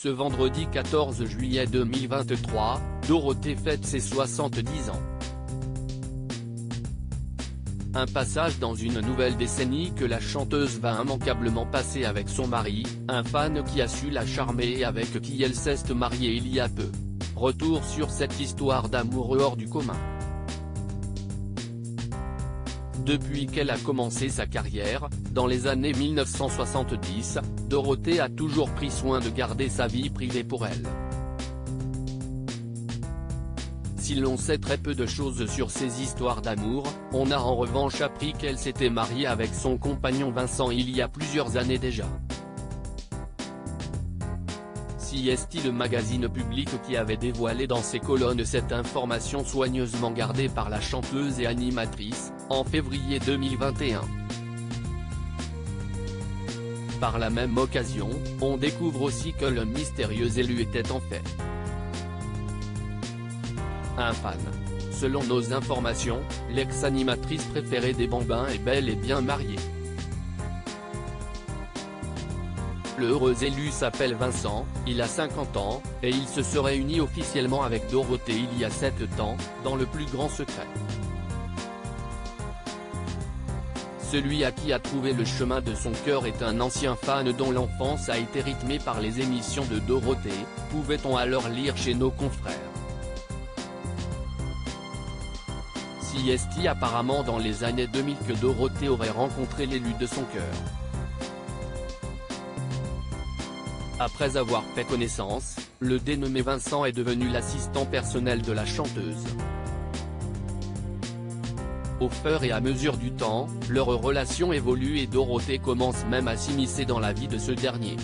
Ce vendredi 14 juillet 2023, Dorothée fête ses 70 ans. Un passage dans une nouvelle décennie que la chanteuse va immanquablement passer avec son mari, un fan qui a su la charmer et avec qui elle s'est mariée il y a peu. Retour sur cette histoire d'amour hors du commun. Depuis qu'elle a commencé sa carrière, dans les années 1970, Dorothée a toujours pris soin de garder sa vie privée pour elle. Si l'on sait très peu de choses sur ces histoires d'amour, on a en revanche appris qu'elle s'était mariée avec son compagnon Vincent il y a plusieurs années déjà. C'est le magazine Public qui avait dévoilé dans ses colonnes cette information soigneusement gardée par la chanteuse et animatrice, en février 2021. Par la même occasion, on découvre aussi que le mystérieux élu était en fait un fan. Selon nos informations, l'ex-animatrice préférée des Bambins est bel et bien mariée. Le heureux élu s'appelle Vincent, il a 50 ans, et il se serait uni officiellement avec Dorothée il y a 7 ans, dans le plus grand secret. Celui à qui a trouvé le chemin de son cœur est un ancien fan dont l'enfance a été rythmée par les émissions de Dorothée, pouvait-on alors lire chez nos confrères. C'est apparemment dans les années 2000 que Dorothée aurait rencontré l'élu de son cœur. Après avoir fait connaissance, le dénommé Vincent est devenu l'assistant personnel de la chanteuse. Au fur et à mesure du temps, leur relation évolue et Dorothée commence même à s'immiscer dans la vie de ce dernier.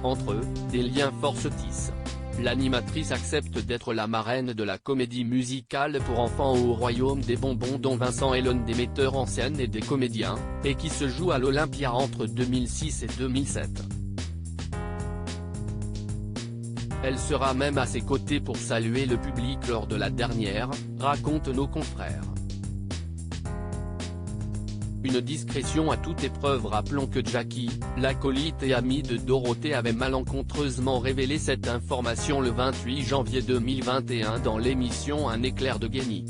Entre eux, des liens forts se tissent. L'animatrice accepte d'être la marraine de la comédie musicale pour enfants au Royaume des Bonbons dont Vincent est l'un des metteurs en scène et des comédiens, et qui se joue à l'Olympia entre 2006 et 2007. Elle sera même à ses côtés pour saluer le public lors de la dernière, racontent nos confrères. Une discrétion à toute épreuve. Rappelons que Jackie, l'acolyte et ami de Dorothée avait malencontreusement révélé cette information le 28 janvier 2021 dans l'émission Un éclair de génie.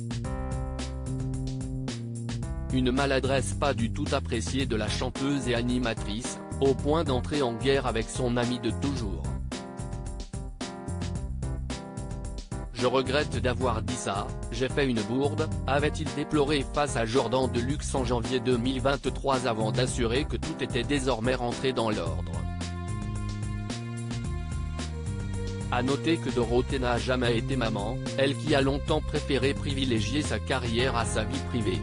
Une maladresse pas du tout appréciée de la chanteuse et animatrice, au point d'entrer en guerre avec son ami de toujours. Je regrette d'avoir dit ça, j'ai fait une bourde, avait-il déploré face à Jordan Deluxe en janvier 2023 avant d'assurer que tout était désormais rentré dans l'ordre. À noter que Dorothée n'a jamais été maman, elle qui a longtemps préféré privilégier sa carrière à sa vie privée.